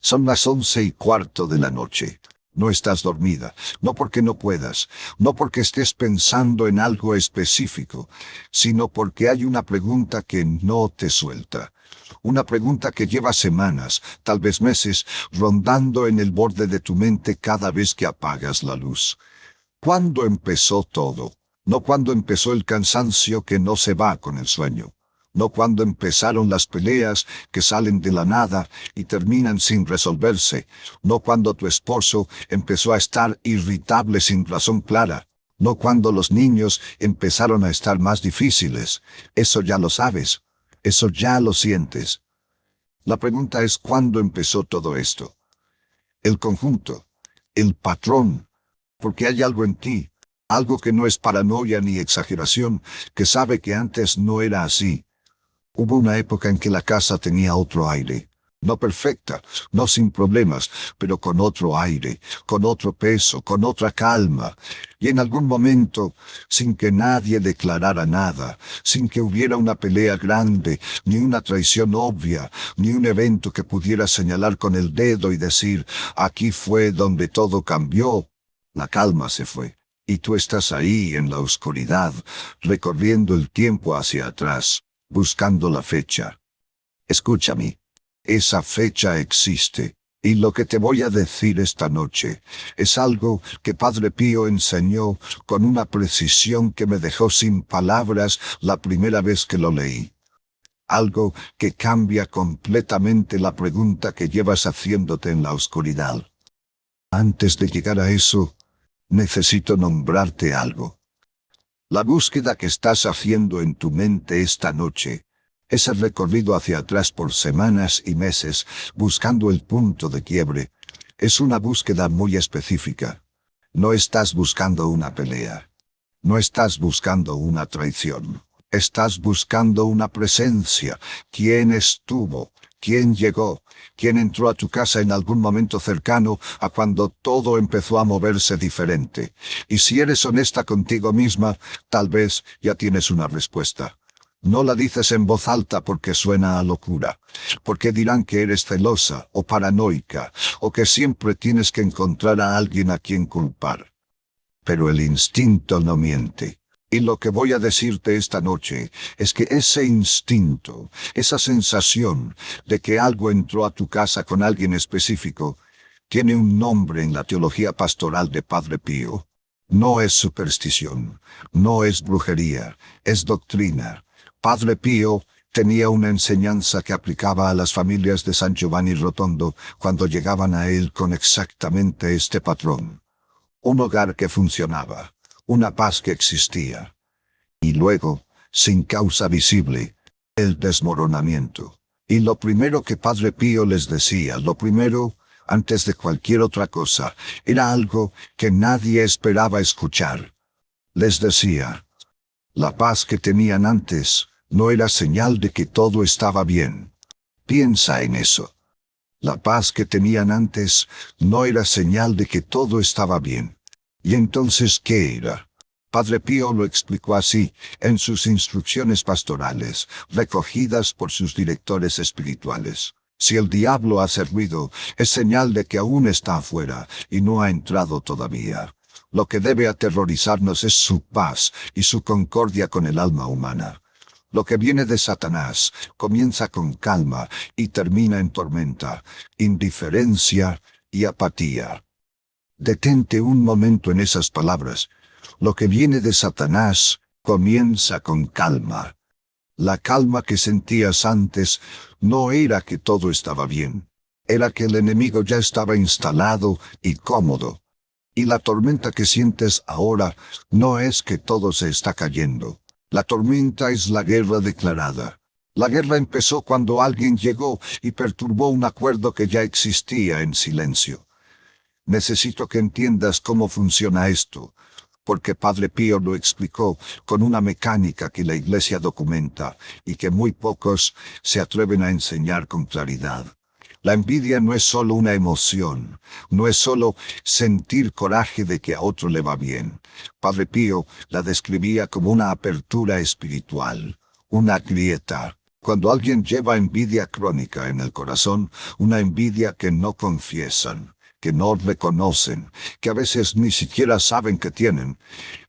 Son las 11:15 de la noche. No estás dormida, no porque no puedas, no porque estés pensando en algo específico, sino porque hay una pregunta que no te suelta. Una pregunta que lleva semanas, tal vez meses, rondando en el borde de tu mente cada vez que apagas la luz. ¿Cuándo empezó todo? No cuando empezó el cansancio que no se va con el sueño. No cuando empezaron las peleas que salen de la nada y terminan sin resolverse. No cuando tu esposo empezó a estar irritable sin razón clara. No cuando los niños empezaron a estar más difíciles. Eso ya lo sabes. Eso ya lo sientes. La pregunta es ¿cuándo empezó todo esto? El conjunto. El patrón. Porque hay algo en ti. Algo que no es paranoia ni exageración, que sabe que antes no era así. Hubo una época en que la casa tenía otro aire. No perfecta, no sin problemas, pero con otro aire, con otro peso, con otra calma. Y en algún momento, sin que nadie declarara nada, sin que hubiera una pelea grande, ni una traición obvia, ni un evento que pudiera señalar con el dedo y decir, aquí fue donde todo cambió, la calma se fue. Y tú estás ahí en la oscuridad, recorriendo el tiempo hacia atrás, buscando la fecha. Escúchame, esa fecha existe, y lo que te voy a decir esta noche es algo que Padre Pío enseñó con una precisión que me dejó sin palabras la primera vez que lo leí. Algo que cambia completamente la pregunta que llevas haciéndote en la oscuridad. Antes de llegar a eso, necesito nombrarte algo. La búsqueda que estás haciendo en tu mente esta noche, ese recorrido hacia atrás por semanas y meses, buscando el punto de quiebre, es una búsqueda muy específica. No estás buscando una pelea. No estás buscando una traición. Estás buscando una presencia. ¿Quién estuvo? ¿Quién llegó? ¿Quién entró a tu casa en algún momento cercano a cuando todo empezó a moverse diferente? Y si eres honesta contigo misma, tal vez ya tienes una respuesta. No la dices en voz alta porque suena a locura, porque dirán que eres celosa o paranoica, o que siempre tienes que encontrar a alguien a quien culpar. Pero el instinto no miente. Y lo que voy a decirte esta noche es que ese instinto, esa sensación de que algo entró a tu casa con alguien específico, tiene un nombre en la teología pastoral de Padre Pío. No es superstición, no es brujería, es doctrina. Padre Pío tenía una enseñanza que aplicaba a las familias de San Giovanni Rotondo cuando llegaban a él con exactamente este patrón. Un hogar que funcionaba, una paz que existía. Y luego, sin causa visible, el desmoronamiento. Y lo primero que Padre Pío les decía, lo primero, antes de cualquier otra cosa, era algo que nadie esperaba escuchar. Les decía, la paz que tenían antes no era señal de que todo estaba bien. Piensa en eso. La paz que tenían antes no era señal de que todo estaba bien. ¿Y entonces qué era? Padre Pío lo explicó así en sus instrucciones pastorales, recogidas por sus directores espirituales. Si el diablo hace ruido, es señal de que aún está afuera y no ha entrado todavía. Lo que debe aterrorizarnos es su paz y su concordia con el alma humana. Lo que viene de Satanás comienza con calma y termina en tormenta, indiferencia y apatía. Detente un momento en esas palabras. Lo que viene de Satanás comienza con calma. La calma que sentías antes no era que todo estaba bien. Era que el enemigo ya estaba instalado y cómodo. Y la tormenta que sientes ahora no es que todo se está cayendo. La tormenta es la guerra declarada. La guerra empezó cuando alguien llegó y perturbó un acuerdo que ya existía en silencio. Necesito que entiendas cómo funciona esto, porque Padre Pío lo explicó con una mecánica que la Iglesia documenta y que muy pocos se atreven a enseñar con claridad. La envidia no es solo una emoción, no es solo sentir coraje de que a otro le va bien. Padre Pío la describía como una apertura espiritual, una grieta. Cuando alguien lleva envidia crónica en el corazón, una envidia que no confiesan, que no reconocen, que a veces ni siquiera saben que tienen,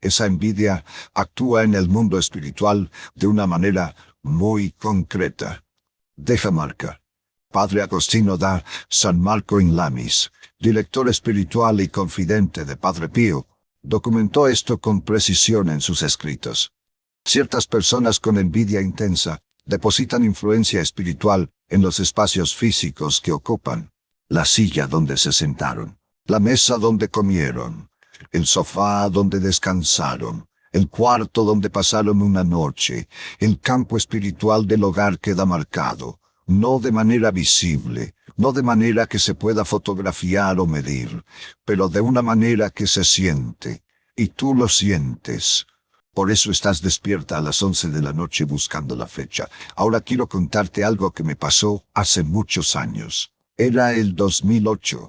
esa envidia actúa en el mundo espiritual de una manera muy concreta. Deja marca. Padre Agostino da San Marco in Lamis, director espiritual y confidente de Padre Pío, documentó esto con precisión en sus escritos. Ciertas personas con envidia intensa depositan influencia espiritual en los espacios físicos que ocupan, la silla donde se sentaron, la mesa donde comieron, el sofá donde descansaron, el cuarto donde pasaron una noche. El campo espiritual del hogar queda marcado, no de manera visible, no de manera que se pueda fotografiar o medir, pero de una manera que se siente, y tú lo sientes. Por eso estás despierta a las 11 de la noche buscando la fecha. Ahora quiero contarte algo que me pasó hace muchos años. Era el 2008.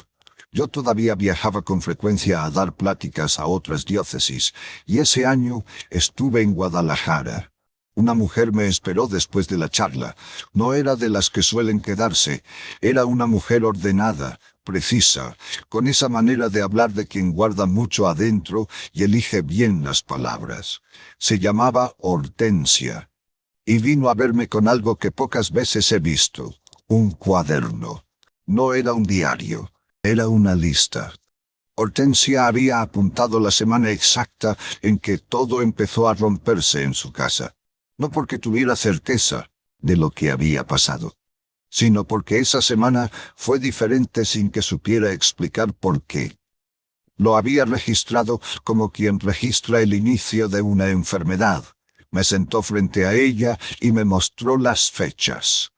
Yo todavía viajaba con frecuencia a dar pláticas a otras diócesis, y ese año estuve en Guadalajara. Una mujer me esperó después de la charla. No era de las que suelen quedarse. Era una mujer ordenada, precisa, con esa manera de hablar de quien guarda mucho adentro y elige bien las palabras. Se llamaba Hortensia, y vino a verme con algo que pocas veces he visto: un cuaderno. No era un diario, era una lista. Hortensia había apuntado la semana exacta en que todo empezó a romperse en su casa. No porque tuviera certeza de lo que había pasado, sino porque esa semana fue diferente sin que supiera explicar por qué. Lo había registrado como quien registra el inicio de una enfermedad. Me sentó frente a ella y me mostró las fechas.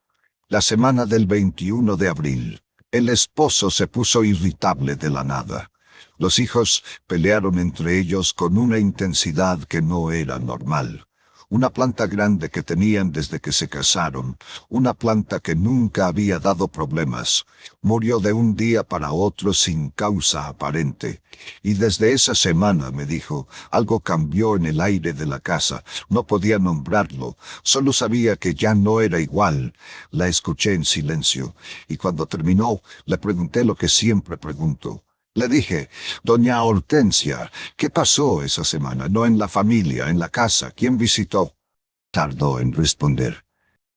La semana del 21 de abril. El esposo se puso irritable de la nada. Los hijos pelearon entre ellos con una intensidad que no era normal. Una planta grande que tenían desde que se casaron, una planta que nunca había dado problemas, murió de un día para otro sin causa aparente. Y desde esa semana, me dijo, algo cambió en el aire de la casa. No podía nombrarlo, solo sabía que ya no era igual. La escuché en silencio, y cuando terminó, le pregunté lo que siempre pregunto. Le dije: «Doña Hortensia, ¿qué pasó esa semana? No en la familia, en la casa. ¿Quién visitó?» Tardó en responder.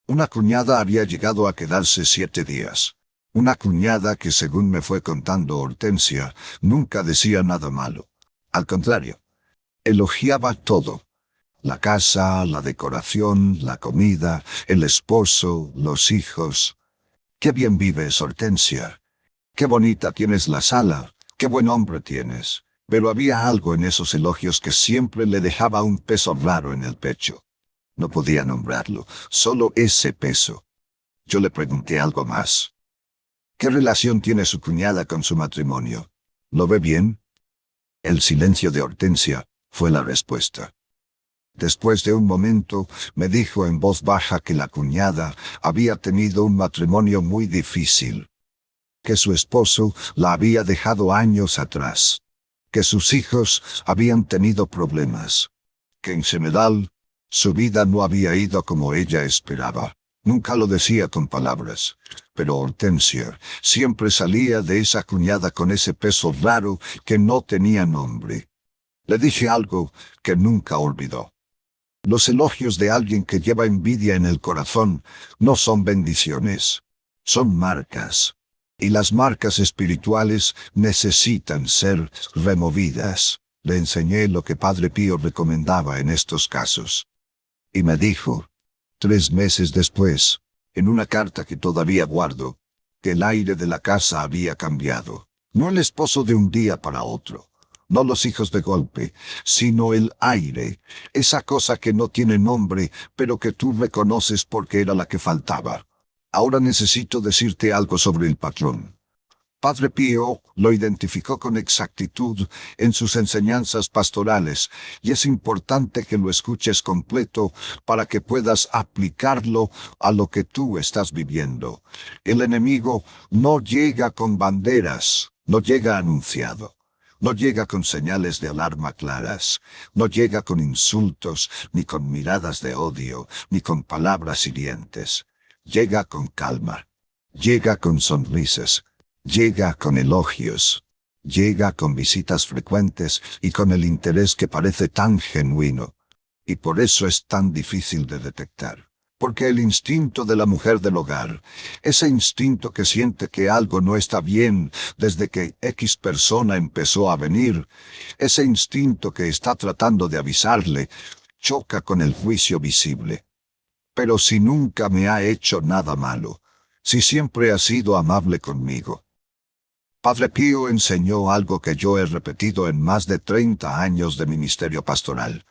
Una cuñada había llegado a quedarse 7 días. Una cuñada que, según me fue contando Hortensia, nunca decía nada malo. Al contrario, elogiaba todo. La casa, la decoración, la comida, el esposo, los hijos. «Qué bien vives, Hortensia. Qué bonita tienes la sala. Qué buen hombre tienes». Pero había algo en esos elogios que siempre le dejaba un peso raro en el pecho. No podía nombrarlo, solo ese peso. Yo le pregunté algo más. ¿Qué relación tiene su cuñada con su matrimonio? ¿Lo ve bien? El silencio de Hortensia fue la respuesta. Después de un momento, me dijo en voz baja que la cuñada había tenido un matrimonio muy difícil, que su esposo la había dejado años atrás, que sus hijos habían tenido problemas, que en general su vida no había ido como ella esperaba. Nunca lo decía con palabras, pero Hortensia siempre salía de esa cuñada con ese peso raro que no tenía nombre. Le dije algo que nunca olvidó. Los elogios de alguien que lleva envidia en el corazón no son bendiciones, son marcas. Y las marcas espirituales necesitan ser removidas. Le enseñé lo que Padre Pío recomendaba en estos casos. Y me dijo, 3 meses después, en una carta que todavía guardo, que el aire de la casa había cambiado. No el esposo de un día para otro, no los hijos de golpe, sino el aire, esa cosa que no tiene nombre, pero que tú reconoces porque era la que faltaba. Ahora necesito decirte algo sobre el patrón. Padre Pío lo identificó con exactitud en sus enseñanzas pastorales, y es importante que lo escuches completo para que puedas aplicarlo a lo que tú estás viviendo. El enemigo no llega con banderas, no llega anunciado. No llega con señales de alarma claras, no llega con insultos, ni con miradas de odio, ni con palabras hirientes. Llega con calma, llega con sonrisas, llega con elogios, llega con visitas frecuentes y con el interés que parece tan genuino. Y por eso es tan difícil de detectar. Porque el instinto de la mujer del hogar, ese instinto que siente que algo no está bien desde que X persona empezó a venir, ese instinto que está tratando de avisarle, choca con el juicio visible. Pero si nunca me ha hecho nada malo, si siempre ha sido amable conmigo. Padre Pío enseñó algo que yo he repetido en más de 30 años de ministerio pastoral.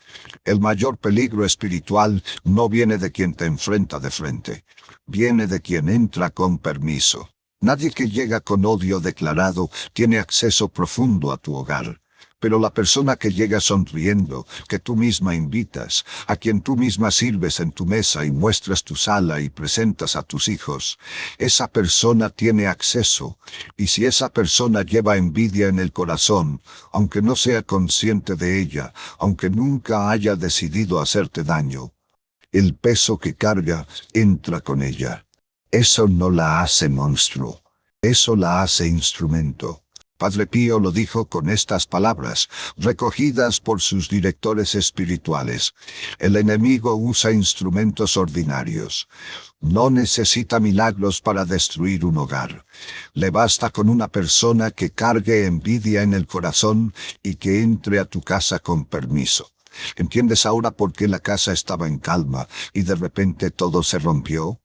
El mayor peligro espiritual no viene de quien te enfrenta de frente, viene de quien entra con permiso. Nadie que llega con odio declarado tiene acceso profundo a tu hogar. Pero la persona que llega sonriendo, que tú misma invitas, a quien tú misma sirves en tu mesa y muestras tu sala y presentas a tus hijos, esa persona tiene acceso. Y si esa persona lleva envidia en el corazón, aunque no sea consciente de ella, aunque nunca haya decidido hacerte daño, el peso que carga entra con ella. Eso no la hace monstruo, eso la hace instrumento. Padre Pío lo dijo con estas palabras, recogidas por sus directores espirituales. El enemigo usa instrumentos ordinarios. No necesita milagros para destruir un hogar. Le basta con una persona que cargue envidia en el corazón y que entre a tu casa con permiso. ¿Entiendes ahora por qué la casa estaba en calma y de repente todo se rompió?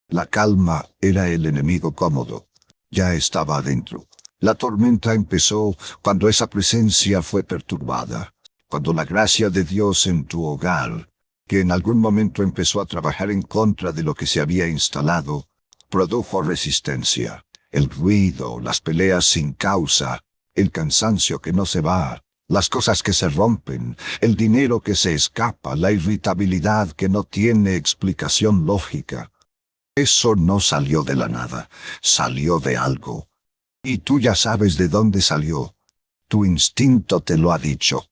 La calma era el enemigo cómodo. Ya estaba adentro. La tormenta empezó cuando esa presencia fue perturbada, cuando la gracia de Dios en tu hogar, que en algún momento empezó a trabajar en contra de lo que se había instalado, produjo resistencia, el ruido, las peleas sin causa, el cansancio que no se va, las cosas que se rompen, el dinero que se escapa, la irritabilidad que no tiene explicación lógica. Eso no salió de la nada, salió de algo. Y tú ya sabes de dónde salió. Tu instinto te lo ha dicho.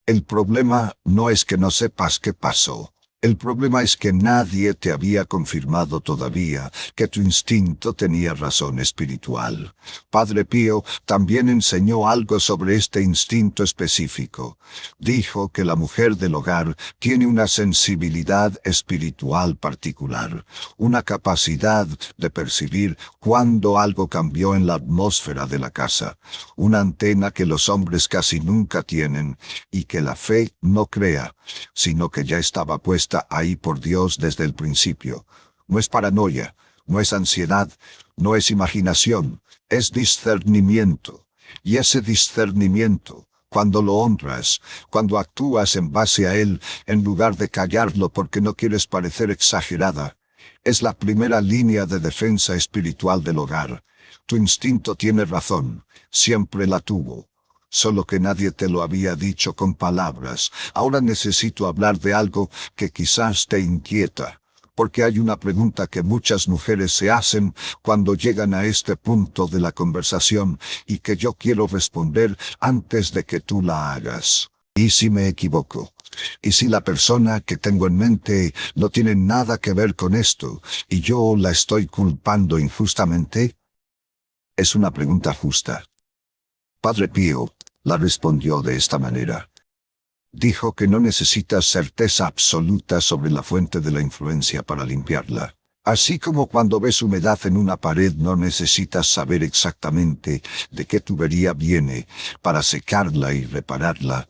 El problema no es que no sepas qué pasó. El problema es que nadie te había confirmado todavía que tu instinto tenía razón espiritual. Padre Pío también enseñó algo sobre este instinto específico. Dijo que la mujer del hogar tiene una sensibilidad espiritual particular, una capacidad de percibir cuando algo cambió en la atmósfera de la casa, una antena que los hombres casi nunca tienen y que la fe no crea, sino que ya estaba puesta ahí por Dios desde el principio. No es paranoia, no es ansiedad, no es imaginación, es discernimiento. Y ese discernimiento, cuando lo honras, cuando actúas en base a él, en lugar de callarlo porque no quieres parecer exagerada, es la primera línea de defensa espiritual del hogar. Tu instinto tiene razón, siempre la tuvo. Solo que nadie te lo había dicho con palabras. Ahora necesito hablar de algo que quizás te inquieta, porque hay una pregunta que muchas mujeres se hacen cuando llegan a este punto de la conversación y que yo quiero responder antes de que tú la hagas. ¿Y si me equivoco? ¿Y si la persona que tengo en mente no tiene nada que ver con esto y yo la estoy culpando injustamente? Es una pregunta justa. Padre Pío la respondió de esta manera. Dijo que no necesitas certeza absoluta sobre la fuente de la influencia para limpiarla. Así como cuando ves humedad en una pared no necesitas saber exactamente de qué tubería viene para secarla y repararla.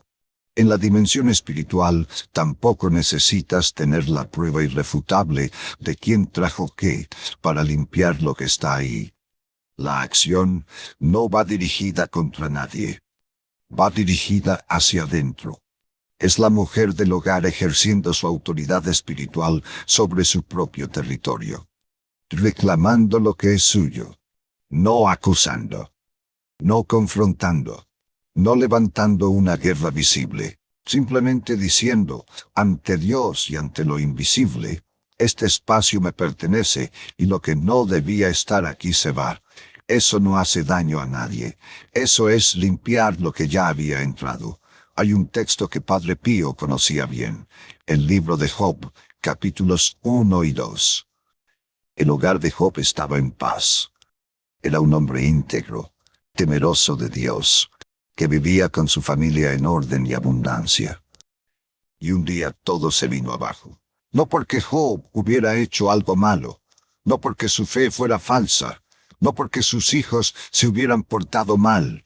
En la dimensión espiritual tampoco necesitas tener la prueba irrefutable de quién trajo qué para limpiar lo que está ahí. La acción no va dirigida contra nadie. Va dirigida hacia adentro. Es la mujer del hogar ejerciendo su autoridad espiritual sobre su propio territorio, reclamando lo que es suyo, no acusando, no confrontando, no levantando una guerra visible, simplemente diciendo, ante Dios y ante lo invisible, este espacio me pertenece y lo que no debía estar aquí se va. Eso no hace daño a nadie. Eso es limpiar lo que ya había entrado. Hay un texto que Padre Pío conocía bien. El libro de Job, capítulos 1 y 2. El hogar de Job estaba en paz. Era un hombre íntegro, temeroso de Dios, que vivía con su familia en orden y abundancia. Y un día todo se vino abajo. No porque Job hubiera hecho algo malo, no porque su fe fuera falsa, no porque sus hijos se hubieran portado mal.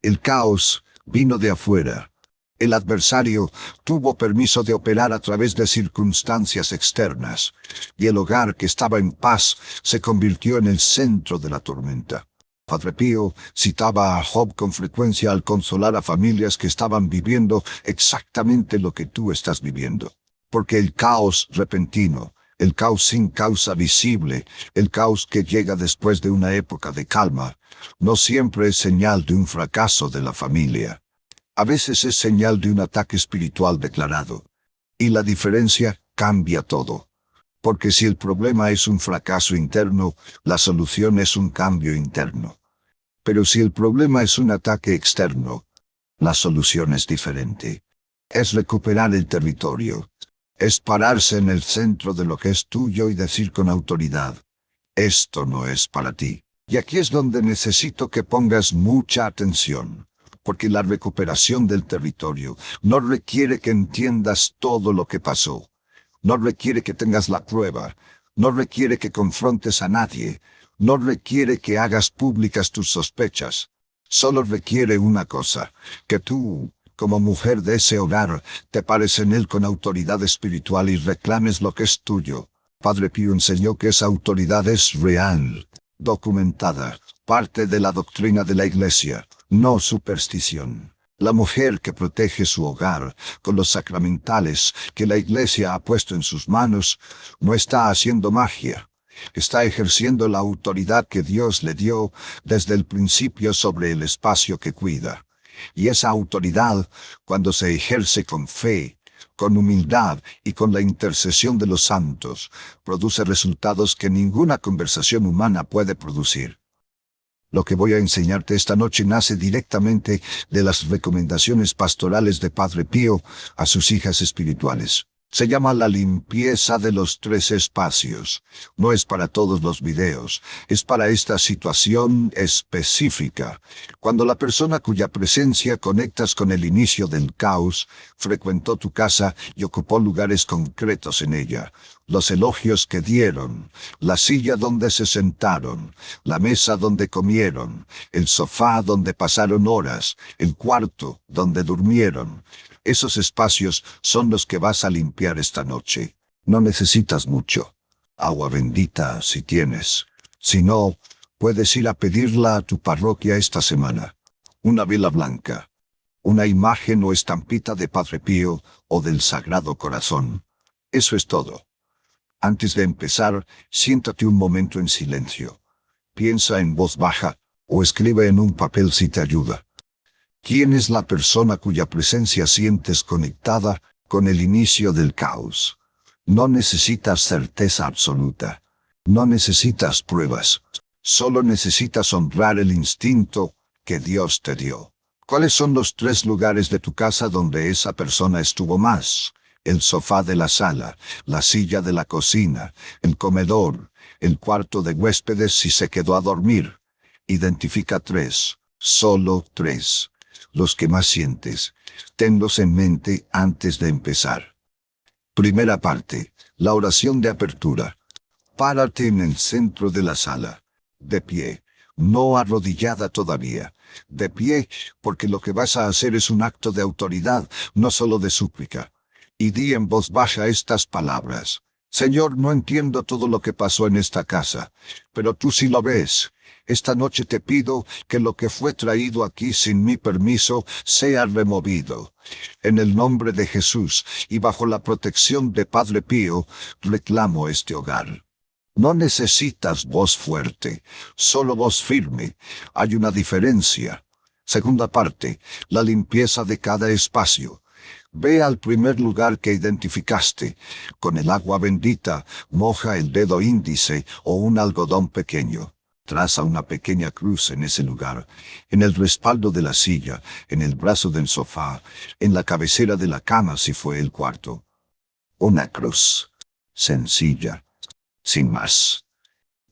El caos vino de afuera. El adversario tuvo permiso de operar a través de circunstancias externas, y el hogar que estaba en paz se convirtió en el centro de la tormenta. Padre Pío citaba a Job con frecuencia al consolar a familias que estaban viviendo exactamente lo que tú estás viviendo. Porque el caos repentino, el caos sin causa visible, el caos que llega después de una época de calma, no siempre es señal de un fracaso de la familia. A veces es señal de un ataque espiritual declarado. Y la diferencia cambia todo. Porque si el problema es un fracaso interno, la solución es un cambio interno. Pero si el problema es un ataque externo, la solución es diferente. Es recuperar el territorio. Es pararse en el centro de lo que es tuyo y decir con autoridad, esto no es para ti. Y aquí es donde necesito que pongas mucha atención, porque la recuperación del territorio no requiere que entiendas todo lo que pasó. No requiere que tengas la prueba. No requiere que confrontes a nadie. No requiere que hagas públicas tus sospechas. Solo requiere una cosa, que tú, como mujer de ese hogar, te pares en él con autoridad espiritual y reclames lo que es tuyo. Padre Pío enseñó que esa autoridad es real, documentada, parte de la doctrina de la Iglesia, no superstición. La mujer que protege su hogar con los sacramentales que la Iglesia ha puesto en sus manos, no está haciendo magia. Está ejerciendo la autoridad que Dios le dio desde el principio sobre el espacio que cuida. Y esa autoridad, cuando se ejerce con fe, con humildad y con la intercesión de los santos, produce resultados que ninguna conversación humana puede producir. Lo que voy a enseñarte esta noche nace directamente de las recomendaciones pastorales de Padre Pío a sus hijas espirituales. Se llama la limpieza de los 3 espacios. No es para todos los videos, es para esta situación específica. Cuando la persona cuya presencia conectas con el inicio del caos, frecuentó tu casa y ocupó lugares concretos en ella. Los elogios que dieron, la silla donde se sentaron, la mesa donde comieron, el sofá donde pasaron horas, el cuarto donde durmieron. Esos espacios son los que vas a limpiar esta noche. No necesitas mucho. Agua bendita si tienes. Si no, puedes ir a pedirla a tu parroquia esta semana. Una vela blanca. Una imagen o estampita de Padre Pío o del Sagrado Corazón. Eso es todo. Antes de empezar, siéntate un momento en silencio. Piensa en voz baja o escribe en un papel si te ayuda. ¿Quién es la persona cuya presencia sientes conectada con el inicio del caos? No necesitas certeza absoluta. No necesitas pruebas. Solo necesitas honrar el instinto que Dios te dio. ¿Cuáles son los 3 lugares de tu casa donde esa persona estuvo más? El sofá de la sala, la silla de la cocina, el comedor, el cuarto de huéspedes si se quedó a dormir. Identifica 3, solo 3. Los que más sientes, tenlos en mente antes de empezar. Primera parte, la oración de apertura. Párate en el centro de la sala, de pie, no arrodillada todavía. De pie, porque lo que vas a hacer es un acto de autoridad, no solo de súplica. Y di en voz baja estas palabras. Señor, no entiendo todo lo que pasó en esta casa, pero tú sí lo ves. Esta noche te pido que lo que fue traído aquí sin mi permiso sea removido. En el nombre de Jesús y bajo la protección de Padre Pío, reclamo este hogar. No necesitas voz fuerte, solo voz firme. Hay una diferencia. Segunda parte, la limpieza de cada espacio. Ve al primer lugar que identificaste. Con el agua bendita, moja el dedo índice o un algodón pequeño. Traza una pequeña cruz en ese lugar, en el respaldo de la silla, en el brazo del sofá, en la cabecera de la cama si fue el cuarto. Una cruz, sencilla, sin más.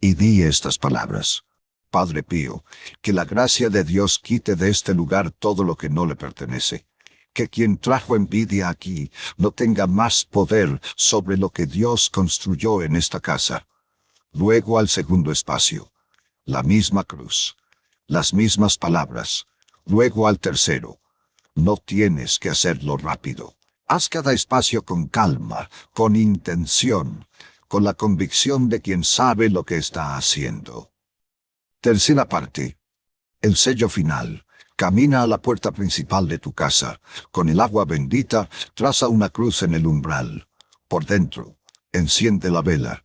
Y di estas palabras: Padre Pío, que la gracia de Dios quite de este lugar todo lo que no le pertenece. Que quien trajo envidia aquí no tenga más poder sobre lo que Dios construyó en esta casa. Luego al segundo espacio, la misma cruz, las mismas palabras. Luego al tercero, no tienes que hacerlo rápido. Haz cada espacio con calma, con intención, con la convicción de quien sabe lo que está haciendo. Tercera parte. El sello final. Camina a la puerta principal de tu casa. Con el agua bendita, traza una cruz en el umbral. Por dentro, enciende la vela.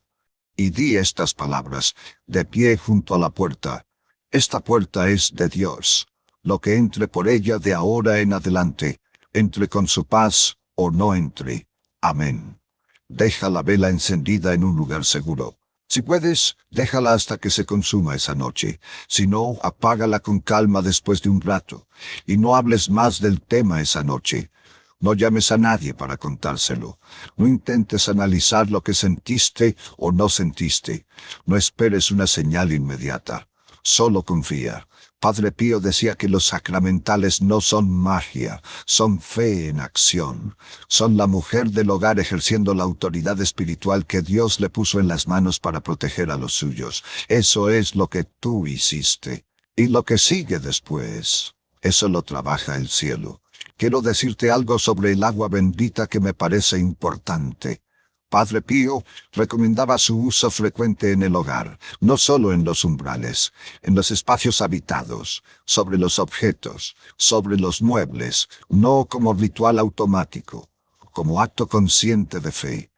Y di estas palabras, de pie junto a la puerta. Esta puerta es de Dios. Lo que entre por ella de ahora en adelante, entre con su paz o no entre. Amén. Deja la vela encendida en un lugar seguro. Si puedes, déjala hasta que se consuma esa noche. Si no, apágala con calma después de un rato. Y no hables más del tema esa noche. No llames a nadie para contárselo. No intentes analizar lo que sentiste o no sentiste. No esperes una señal inmediata. Solo confía. Padre Pío decía que los sacramentales no son magia, son fe en acción. Son la mujer del hogar ejerciendo la autoridad espiritual que Dios le puso en las manos para proteger a los suyos. Eso es lo que tú hiciste. Y lo que sigue después, eso lo trabaja el cielo. Quiero decirte algo sobre el agua bendita que me parece importante. Padre Pío recomendaba su uso frecuente en el hogar, no solo en los umbrales, en los espacios habitados, sobre los objetos, sobre los muebles, no como ritual automático, como acto consciente de fe.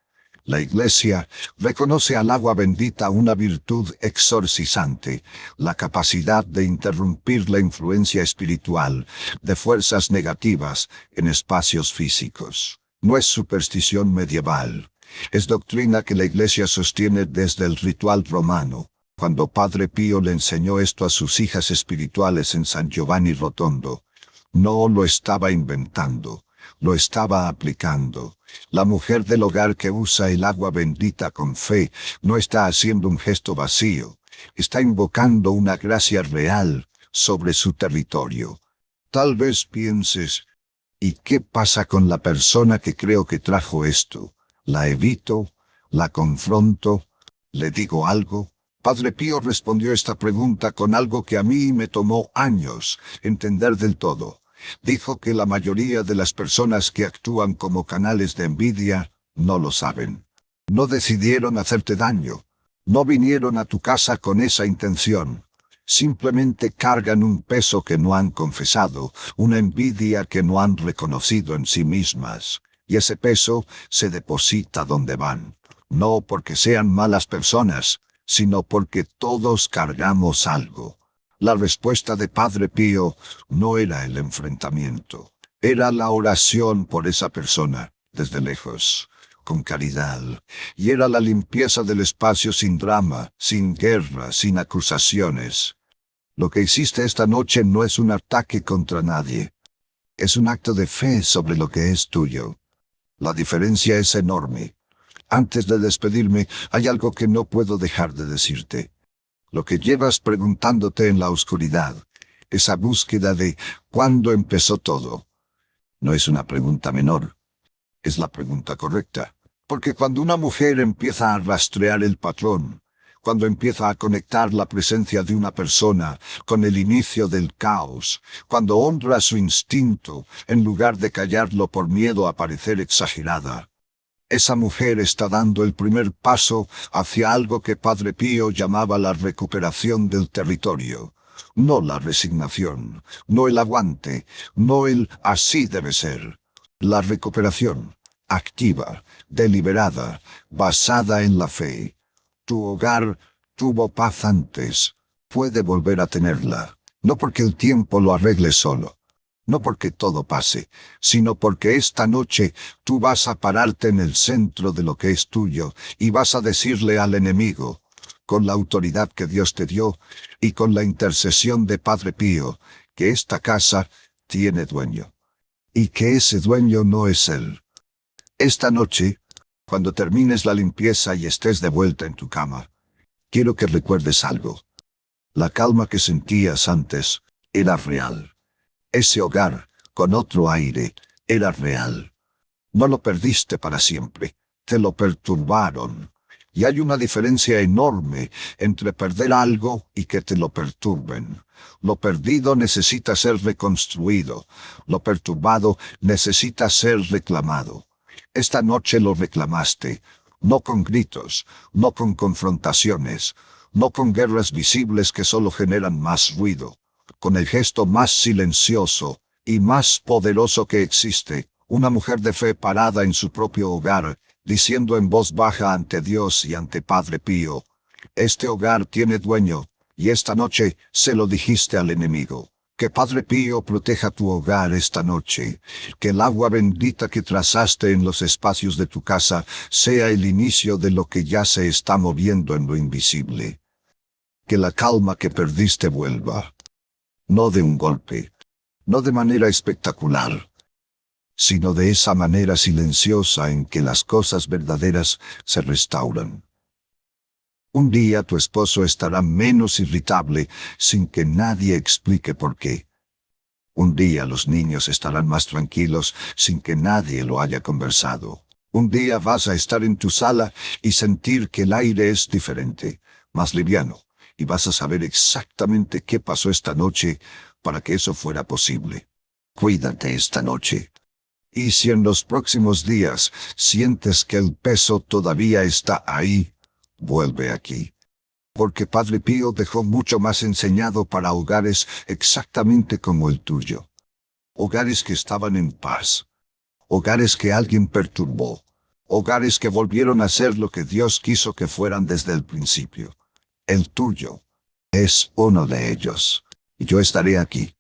La Iglesia reconoce al agua bendita una virtud exorcizante, la capacidad de interrumpir la influencia espiritual de fuerzas negativas en espacios físicos. No es superstición medieval. Es doctrina que la Iglesia sostiene desde el ritual romano. Cuando Padre Pío le enseñó esto a sus hijas espirituales en San Giovanni Rotondo, no lo estaba inventando, lo estaba aplicando. La mujer del hogar que usa el agua bendita con fe no está haciendo un gesto vacío, está invocando una gracia real sobre su territorio. Tal vez pienses, ¿y qué pasa con la persona que creo que trajo esto? ¿La evito? ¿La confronto? ¿Le digo algo? Padre Pío respondió esta pregunta con algo que a mí me tomó años entender del todo. Dijo que la mayoría de las personas que actúan como canales de envidia no lo saben. No decidieron hacerte daño. No vinieron a tu casa con esa intención. Simplemente cargan un peso que no han confesado, una envidia que no han reconocido en sí mismas. Y ese peso se deposita donde van, no porque sean malas personas, sino porque todos cargamos algo. La respuesta de Padre Pío no era el enfrentamiento, era la oración por esa persona, desde lejos, con caridad, y era la limpieza del espacio sin drama, sin guerra, sin acusaciones. Lo que hiciste esta noche no es un ataque contra nadie, es un acto de fe sobre lo que es tuyo. La diferencia es enorme. Antes de despedirme, hay algo que no puedo dejar de decirte. Lo que llevas preguntándote en la oscuridad, esa búsqueda de ¿cuándo empezó todo? No es una pregunta menor. Es la pregunta correcta. Porque cuando una mujer empieza a rastrear el patrón, cuando empieza a conectar la presencia de una persona con el inicio del caos, cuando honra su instinto en lugar de callarlo por miedo a parecer exagerada, esa mujer está dando el primer paso hacia algo que Padre Pío llamaba la recuperación del territorio. No la resignación, no el aguante, no el así debe ser. La recuperación, activa, deliberada, basada en la fe. Tu hogar tuvo paz antes, puede volver a tenerla, no porque el tiempo lo arregle solo, no porque todo pase, sino porque esta noche tú vas a pararte en el centro de lo que es tuyo y vas a decirle al enemigo, con la autoridad que Dios te dio y con la intercesión de Padre Pío, que esta casa tiene dueño. Y que ese dueño no es Él. Esta noche, cuando termines la limpieza y estés de vuelta en tu cama, quiero que recuerdes algo. La calma que sentías antes era real. Ese hogar, con otro aire, era real. No lo perdiste para siempre, te lo perturbaron. Y hay una diferencia enorme entre perder algo y que te lo perturben. Lo perdido necesita ser reconstruido. Lo perturbado necesita ser reclamado. Esta noche lo reclamaste, no con gritos, no con confrontaciones, no con guerras visibles que solo generan más ruido, con el gesto más silencioso y más poderoso que existe, una mujer de fe parada en su propio hogar, diciendo en voz baja ante Dios y ante Padre Pío, este hogar tiene dueño, y esta noche se lo dijiste al enemigo. Que Padre Pío proteja tu hogar esta noche, que el agua bendita que trazaste en los espacios de tu casa sea el inicio de lo que ya se está moviendo en lo invisible. Que la calma que perdiste vuelva, no de un golpe, no de manera espectacular, sino de esa manera silenciosa en que las cosas verdaderas se restauran. Un día tu esposo estará menos irritable sin que nadie explique por qué. Un día los niños estarán más tranquilos sin que nadie lo haya conversado. Un día vas a estar en tu sala y sentir que el aire es diferente, más liviano, y vas a saber exactamente qué pasó esta noche para que eso fuera posible. Cuídate esta noche. Y si en los próximos días sientes que el peso todavía está ahí, vuelve aquí. Porque Padre Pío dejó mucho más enseñado para hogares exactamente como el tuyo. Hogares que estaban en paz. Hogares que alguien perturbó. Hogares que volvieron a ser lo que Dios quiso que fueran desde el principio. El tuyo es uno de ellos. Y yo estaré aquí.